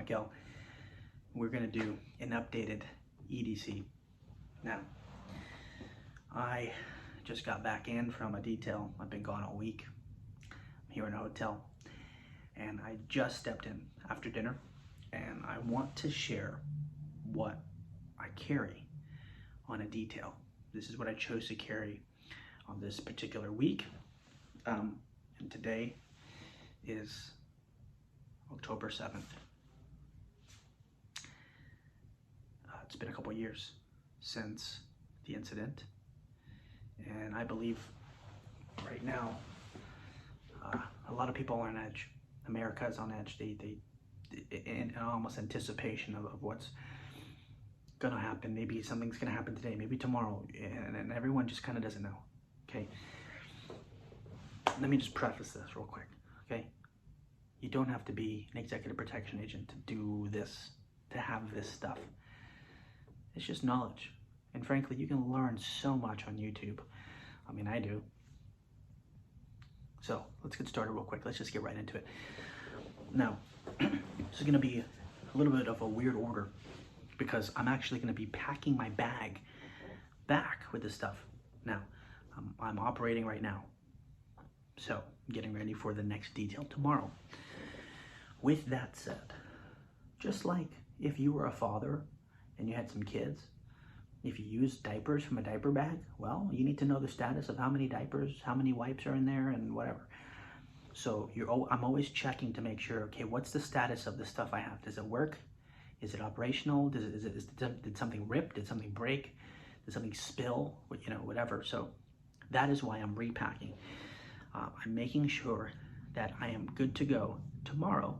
Miguel. We're gonna do an updated EDC. Now, I just got back in from a detail. I've been gone all week. I'm here in a hotel, and I just stepped in after dinner, and I want to share what I carry on a detail. This is what I chose to carry on this particular week, and today is October 7th. It's been a couple years since the incident, and I believe right now a lot of people are on edge. America is on edge. They in almost anticipation of what's gonna happen. Maybe something's gonna happen today, maybe tomorrow, and everyone just kind of doesn't know. Okay, let me just preface this real quick. Okay, you don't have to be an executive protection agent to do this, to have this stuff. It's just knowledge. And frankly, you can learn so much on YouTube. I mean, I do. So let's get started real quick. Let's just get right into it. Now, this is gonna be a little bit of a weird order because I'm actually gonna be packing my bag back with this stuff. Now, I'm operating right now. So I'm getting ready for the next detail tomorrow. With that said, just like if you were a father and you had some kids, if you use diapers from a diaper bag, well, you need to know the status of how many diapers, how many wipes are in there, and whatever. So I'm always checking to make sure, okay, what's the status of the stuff I have? Does it work? Is it operational? Did something rip? Did something break? Did something spill? You know, whatever. So that is why I'm repacking. I'm making sure that I am good to go tomorrow,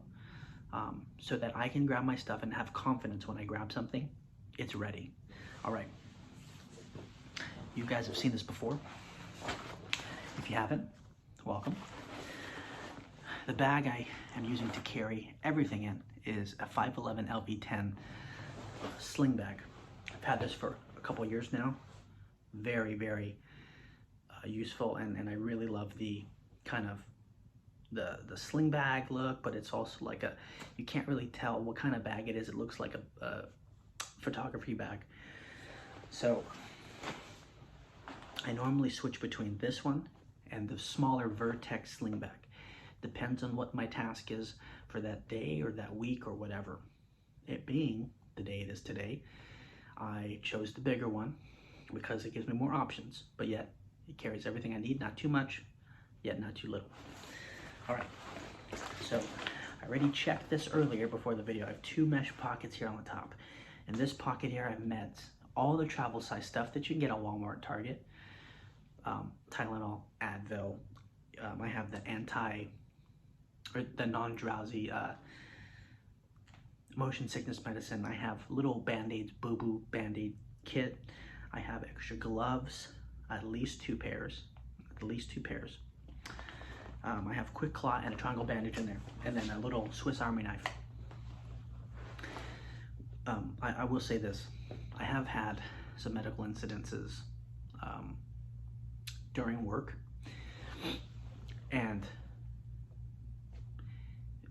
so that I can grab my stuff and have confidence when I grab something, it's ready. All right. You guys have seen this before. If you haven't, welcome. The bag I am using to carry everything in is a 511 LV10 sling bag. I've had this for a couple of years now. Very, very useful, and I really love the kind of the sling bag look, but it's also like you can't really tell what kind of bag it is. It looks like a photography bag. So I normally switch between this one and the smaller Vertex sling bag. Depends on what my task is for that day or that week or whatever. It being the day it is today, I chose the bigger one because it gives me more options, but yet it carries everything I need, not too much, yet not too little. All right, so I already checked this earlier before the video. I have 2 mesh pockets here on the top. In this pocket here, I have meds, all the travel size stuff that you can get at Walmart, Target, Tylenol, Advil. I have the non-drowsy motion sickness medicine. I have little band-aids, boo-boo band-aid kit. I have extra gloves, at least 2 pairs. I have quick clot and a triangle bandage in there, and then a little Swiss Army knife. I will say this, I have had some medical incidences during work, and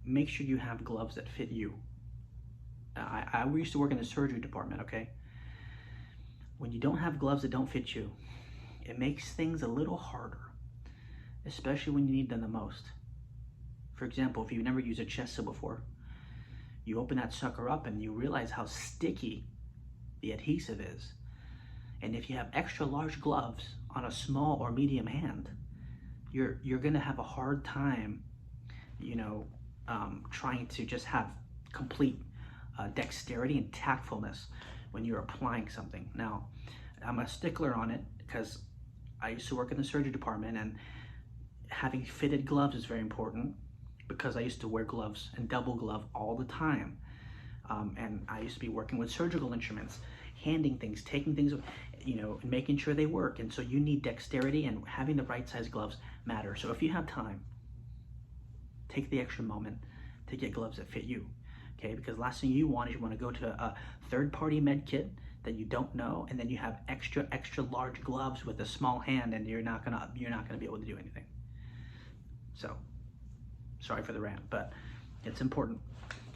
make sure you have gloves that fit you. I used to work in the surgery department, okay? When you don't have gloves that don't fit you, it makes things a little harder, especially when you need them the most. For example, if you've never used a chest seal before, you open that sucker up and you realize how sticky the adhesive is. And if you have extra large gloves on a small or medium hand, you're gonna have a hard time, you know, trying to just have complete dexterity and tactfulness when you're applying something. Now, I'm a stickler on it because I used to work in the surgery department, and having fitted gloves is very important because I used to wear gloves and double glove all the time. And I used to be working with surgical instruments, handing things, taking things, you know, and making sure they work. And so you need dexterity, and having the right size gloves matter. So if you have time, take the extra moment to get gloves that fit you, okay? Because last thing you want is you want to go to a third-party med kit that you don't know, and then you have extra large gloves with a small hand, and you're not gonna be able to do anything. So sorry for the rant, but it's important.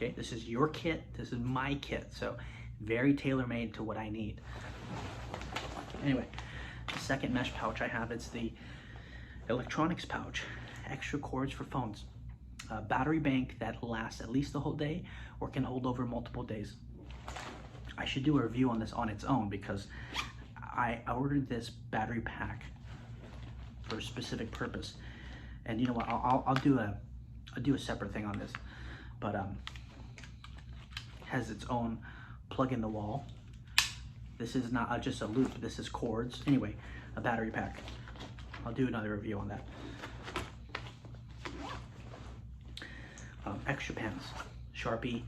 Okay, this is your kit, this is my kit, so very tailor-made to what I need. Anyway, the second mesh pouch I have, it's the electronics pouch, extra cords for phones. A battery bank that lasts at least the whole day or can hold over multiple days. I should do a review on this on its own because I ordered this battery pack for a specific purpose. And you know what, I'll do a separate thing on this, but has its own plug in the wall. This is not just a loop, this is cords. Anyway, a battery pack. I'll do another review on that. Extra pens, Sharpie,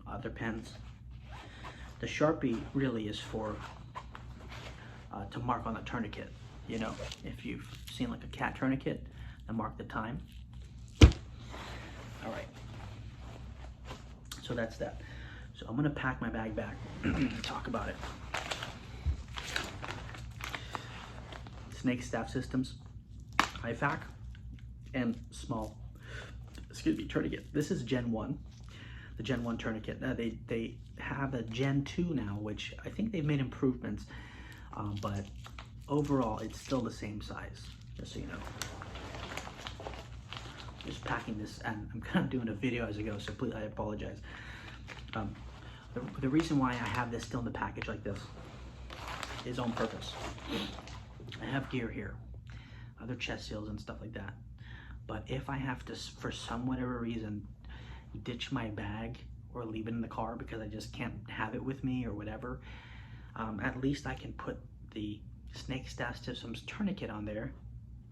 other pens. The Sharpie really is for to mark on the tourniquet. You know, if you've seen like a cat tourniquet, and mark the time. All right, so that's that. So I'm gonna pack my bag back and talk about it. Snake Staff Systems, IFAK, and small, tourniquet. This is Gen 1, the Gen 1 tourniquet. They have a Gen 2 now, which I think they've made improvements, but overall it's still the same size, just so you know. Just packing this, and I'm kind of doing a video as I go, so please, I apologize. The reason why I have this still in the package like this is on purpose. I have gear here, other chest seals and stuff like that. But if I have to, for some whatever reason, ditch my bag or leave it in the car because I just can't have it with me or whatever, at least I can put the Snake Staff Systems tourniquet on there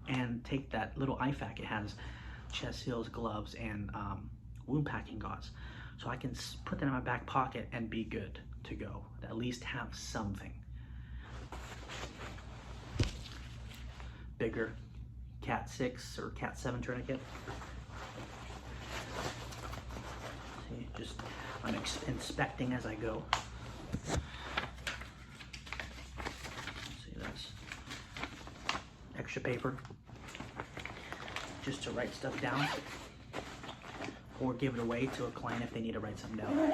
and take that little IFAK. It has chest seals, gloves, and wound packing gauze. So I can put that in my back pocket and be good to go. At least have something. Bigger Cat 6 or Cat 7 tourniquet. See, just I'm inspecting as I go. See, that's extra paper just to write stuff down or give it away to a client if they need to write something down.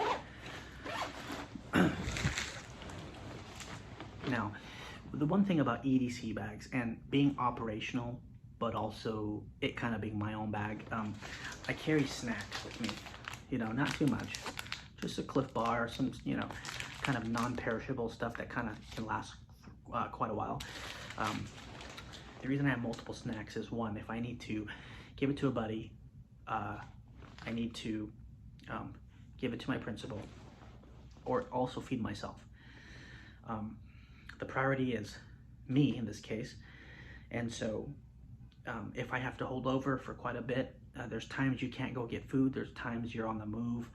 Now, the one thing about EDC bags and being operational, but also it kind of being my own bag, I carry snacks with me, you know, not too much, just a Cliff Bar, some, you know, kind of non-perishable stuff that kind of can last quite a while. The reason I have multiple snacks is, one, if I need to give it to a buddy, I need to give it to my principal, or also feed myself. The priority is me in this case, and so if I have to hold over for quite a bit, there's times you can't go get food, there's times you're on the move,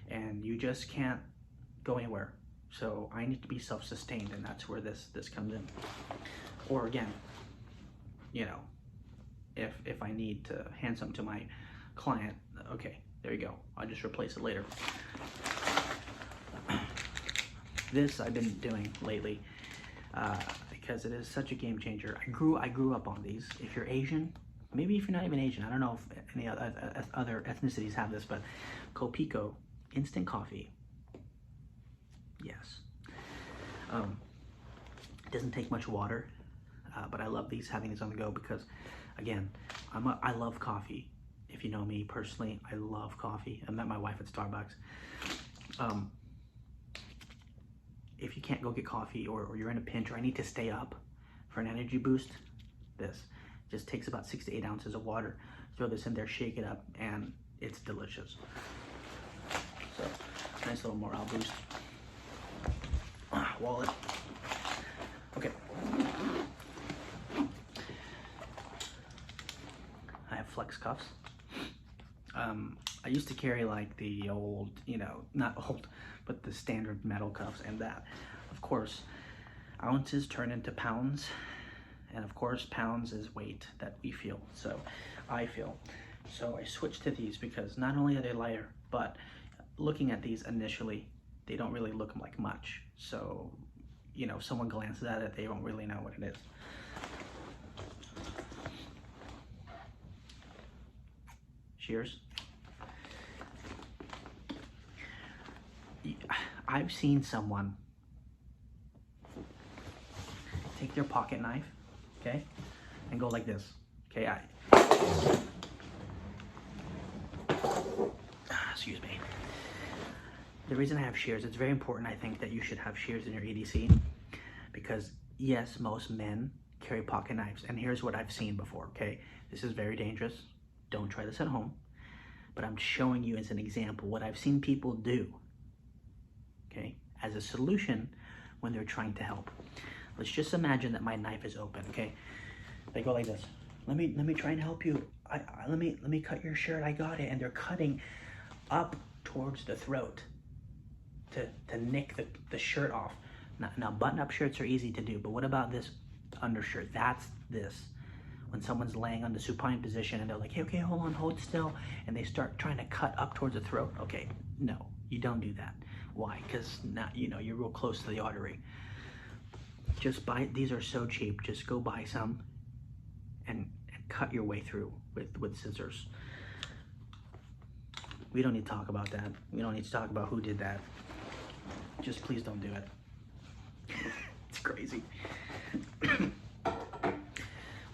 and you just can't go anywhere. So I need to be self-sustained, and that's where this comes in. Or again, you know, if I need to hand something to my client, okay, there you go, I'll just replace it later. This I've been doing lately because it is such a game changer. I grew up on these. If you're Asian, maybe if you're not even Asian, I don't know if any other ethnicities have this, but Kopiko instant coffee. Yes. It doesn't take much water, but I love these, having these on the go, because again, I love coffee. If you know me personally, I love coffee. I met my wife at Starbucks. If you can't go get coffee, or you're in a pinch, or I need to stay up for an energy boost, this just takes about 6 to 8 ounces of water. Throw this in there, shake it up, and it's delicious. So, nice little morale boost. Wallet. Okay. I have flex cuffs. I used to carry like the old, you know, not old, but the standard metal cuffs, and that, of course, ounces turn into pounds, and of course, pounds is weight that we feel, so I feel. So I switched to these because not only are they lighter, but looking at these initially, they don't really look like much. So, you know, if someone glances at it, they won't really know what it is. Shears. I've seen someone take their pocket knife, okay, and go like this, okay. Excuse me. The reason I have shears, it's very important, I think, that you should have shears in your EDC, because yes, most men carry pocket knives, and here's what I've seen before, okay? This is very dangerous. Don't try this at home, but I'm showing you as an example what I've seen people do, okay, as a solution when they're trying to help. Let's just imagine that my knife is open, okay? They go like this. Let me try and help you. Let me cut your shirt. I got it. And they're cutting up towards the throat to nick the shirt off. Now button-up shirts are easy to do, but what about this undershirt? That's this. When someone's laying on the supine position and they're like, hey, okay, hold on, hold still, and they start trying to cut up towards the throat. Okay, no, you don't do that. Why? Because now, you know, you're real close to the artery. Just buy, these are so cheap, just go buy some and cut your way through with scissors. We don't need to talk about that. We don't need to talk about who did that. Just please don't do it. It's crazy.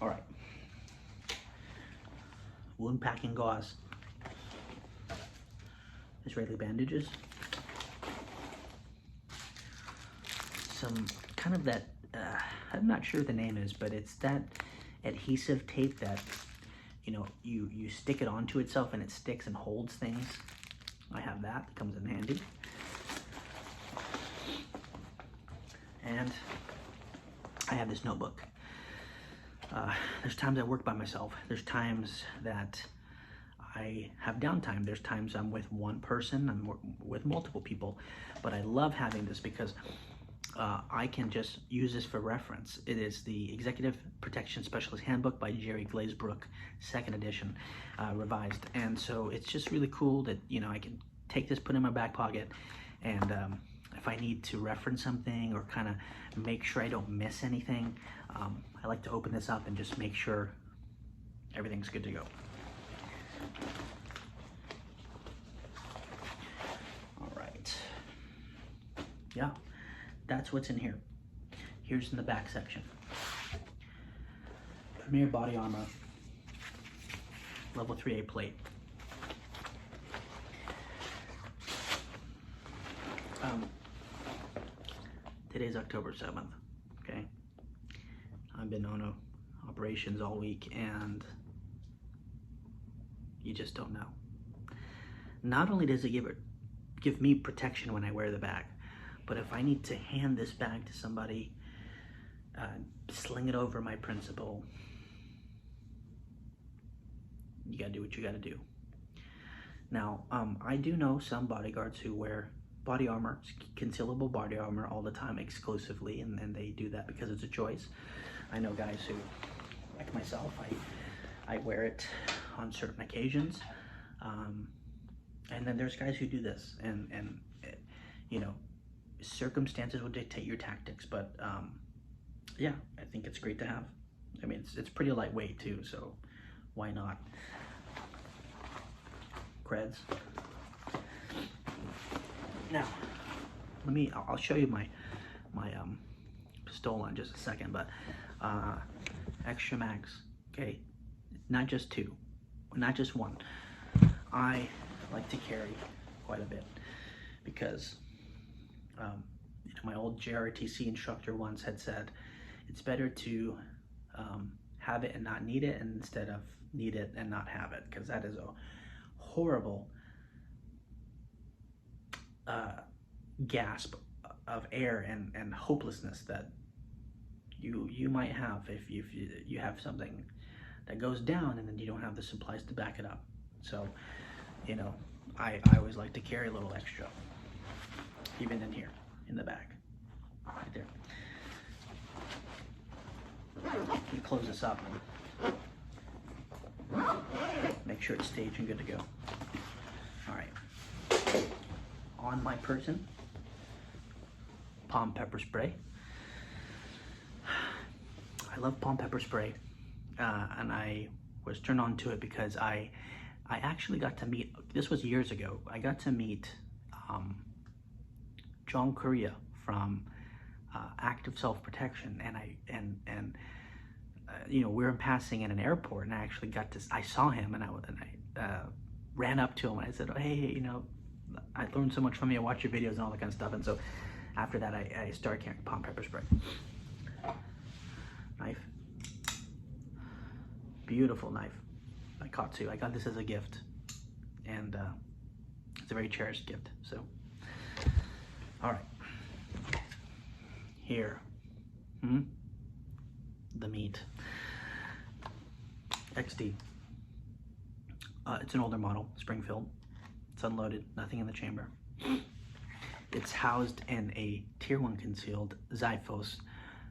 All right. Wound packing gauze. Israeli bandages. Some kind of that, I'm not sure what the name is, but it's that adhesive tape that, you know, you stick it onto itself and it sticks and holds things. I have that. It comes in handy. And I have this notebook. There's times I work by myself. There's times that I have downtime. There's times I'm with one person, I'm with multiple people, but I love having this because I can just use this for reference. It is the Executive Protection Specialist Handbook by Jerry Glazebrook, 2nd edition, revised. And so it's just really cool that, you know, I can take this, put it in my back pocket, and if I need to reference something or kind of make sure I don't miss anything, I like to open this up and just make sure everything's good to go. All right. Yeah, that's what's in here. Here's in the back section. Premier Body Armor, level 3A plate. Today's October 7th, okay? I've been on operations all week and you just don't know. Not only does it give me protection when I wear the bag, but if I need to hand this bag to somebody, sling it over my principal, you gotta do what you gotta do. Now, I do know some bodyguards who wear body armor, concealable body armor all the time exclusively, and they do that because it's a choice. I know guys who, like myself, I wear it on certain occasions, and then there's guys who do this, and you know, circumstances will dictate your tactics, but yeah, I think it's great to have. I mean, it's pretty lightweight too, so why not? Creds. Now, I'll show you my pistol in just a second, but extra mags, okay? Not just two, not just one. I like to carry quite a bit because you know, my old JRTC instructor once had said it's better to have it and not need it instead of need it and not have it, because that is a horrible gasp of air and hopelessness that you might have if you have something that goes down and then you don't have the supplies to back it up. So, you know, I always like to carry a little extra, even in here, in the back, right there. Let me close this up. Make sure it's staged and good to go. All right. On my person, palm pepper spray. I love palm pepper spray, and I was turned on to it because I actually got to meet, this was years ago, I got to meet John Korea from Active Self-Protection, and you know, we were passing in an airport, and I actually got to, I saw him, and I ran up to him, and I said, hey, you know, I learned so much from you, I watch your videos and all that kind of stuff. And so after that, I started carrying palm pepper spray. Knife. Beautiful knife. I caught too. I got this as a gift, and it's a very cherished gift. So, all right. Here, the meat. XD. It's an older model, Springfield. It's unloaded, nothing in the chamber. It's housed in a Tier 1 concealed Xiphos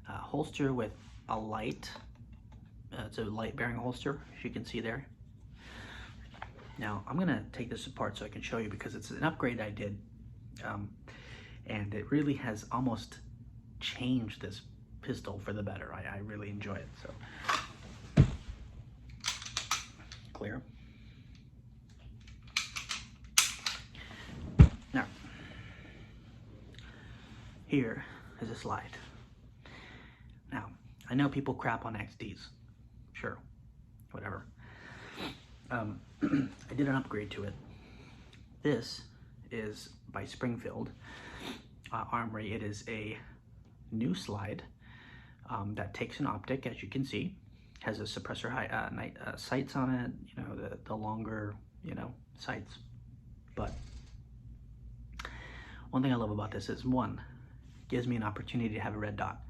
holster with a light. It's a light bearing holster, as you can see there. Now, I'm gonna take this apart so I can show you, because it's an upgrade I did. And it really has almost changed this pistol for the better. I really enjoy it, so. Clear. Now, here is a slide. Now, I know people crap on XDs. Sure, whatever. I did an upgrade to it. This is by Springfield Armory. It is a new slide that takes an optic, as you can see, has a suppressor night sights on it, you know, the longer, you know, sights. But one thing I love about this is, one, gives me an opportunity to have a red dot.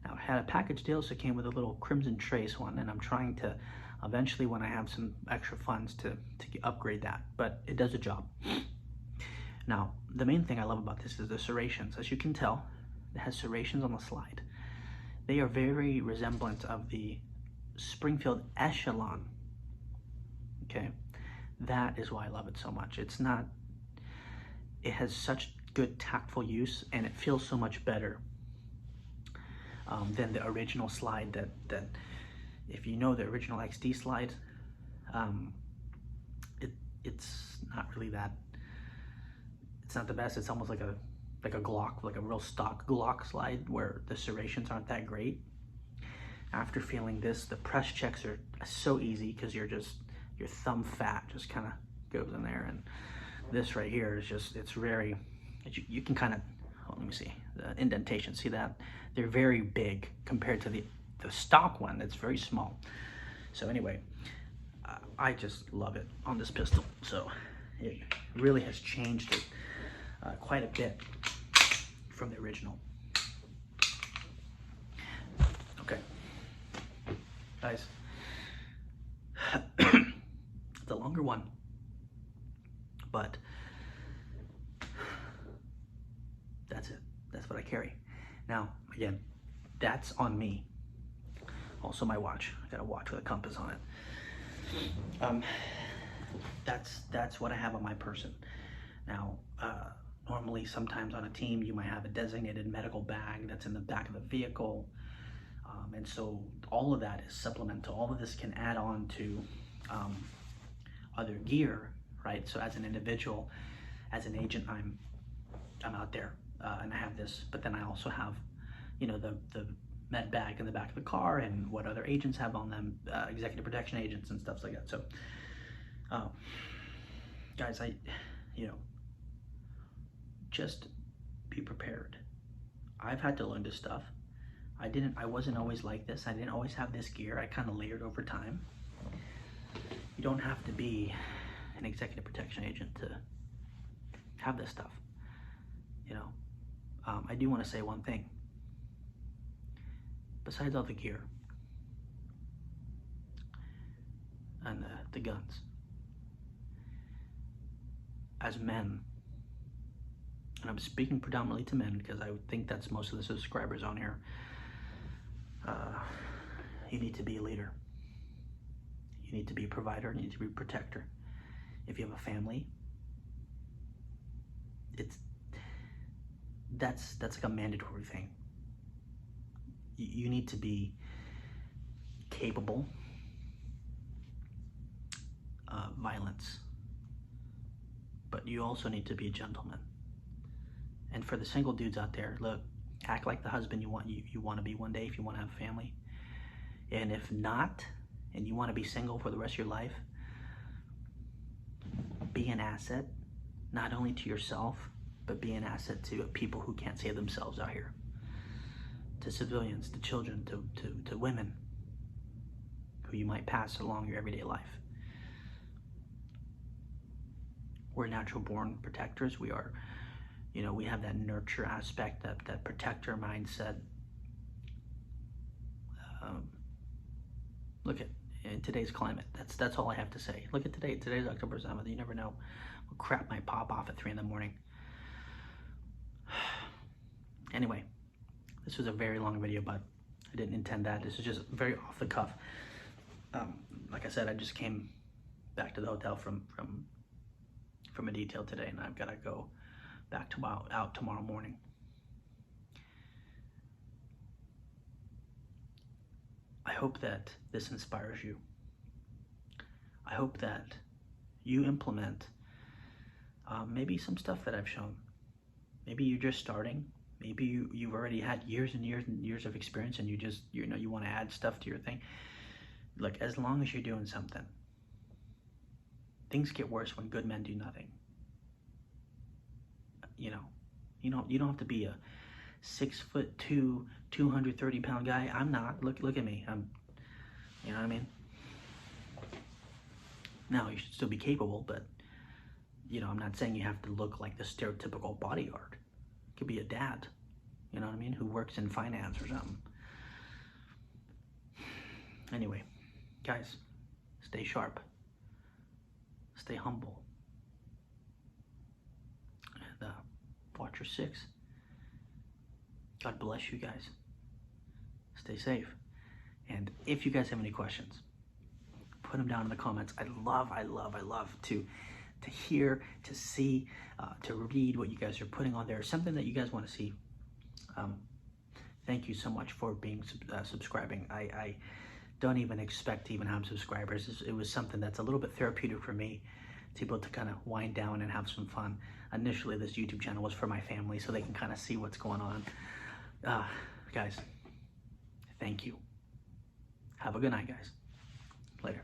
Now, I had a package deal, so it came with a little Crimson Trace one, and I'm trying to eventually, when I have some extra funds, to upgrade that, but it does a job. Now, the main thing I love about this is the serrations. As you can tell, it has serrations on the slide. They are very resemblant of the Springfield Echelon. Okay, that is why I love it so much. It has such good tactful use, and it feels so much better than the original slide that if you know the original XD slide, it's not really that, it's not the best. It's almost like a Glock, like a real stock Glock slide, where the serrations aren't that great. After feeling this, the press checks are so easy, because your thumb fat just kind of goes in there, and this right here is just, it's very, you can kind of, let me see, the indentation, see that? They're very big compared to the stock one. It's very small. So anyway, I just love it on this pistol. So it really has changed it quite a bit from the original. Okay, guys, it's a longer one, but that's it. That's what I carry. Now, again, that's on me. Also my watch. I got a watch with a compass on it. That's what I have on my person. Now, normally sometimes on a team you might have a designated medical bag that's in the back of the vehicle. And so all of that is supplemental. All of this can add on to other gear, right? So as an individual, as an agent, I'm out there and I have this, but then I also have, you know, the med bag in the back of the car, and what other agents have on them, executive protection agents and stuff like that. So, guys, you know, just be prepared. I've had to learn this stuff. I wasn't always like this. I didn't always have this gear. I kind of layered over time. You don't have to be an executive protection agent to have this stuff, you know. I do want to say one thing. Besides all the gear and the guns, as men, and I'm speaking predominantly to men because I would think that's most of the subscribers on here, you need to be a leader. You need to be a provider. You need to be a protector. If you have a family, that's like a mandatory thing. You need to be capable of violence, but you also need to be a gentleman. And for the single dudes out there, look, act like the husband you want to be one day if you want to have a family. And if not, and you want to be single for the rest of your life, be an asset, not only to yourself, but be an asset to people who can't save themselves out here. To civilians, to children, to women who you might pass along your everyday life. We're natural born protectors. We are, we have that nurture aspect, that protector mindset. Look at in today's climate. That's all I have to say. Look at today. Today's October 7th. You never know what crap might pop off at 3 in the morning. Anyway, this was a very long video, but I didn't intend that. This is just very off the cuff. Like I said, I just came back to the hotel from a detail today, and I've got to go back out tomorrow morning. I hope that this inspires you. I hope that you implement maybe some stuff that I've shown. Maybe you're just starting. Maybe you've already had years and years and years of experience, and you want to add stuff to your thing. Look, as long as you're doing something, things get worse when good men do nothing. You don't have to be a 6'2", 230-pound guy. I'm not. Look at me. You know what I mean? Now, you should still be capable, but I'm not saying you have to look like the stereotypical bodyguard. It could be a dad, you know what I mean, who works in finance or something. Anyway, guys, stay sharp, stay humble, and watch your six. God bless you guys. Stay safe. And if you guys have any questions, put them down in the comments. I love to hear, to see, to read what you guys are putting on there. Something that you guys want to see. Thank you so much for being subscribing. I don't even expect to even have subscribers. It was something that's a little bit therapeutic for me, to be able to kind of wind down and have some fun. Initially, this YouTube channel was for my family, so they can kind of see what's going on. Guys, thank you. Have a good night, guys. Later.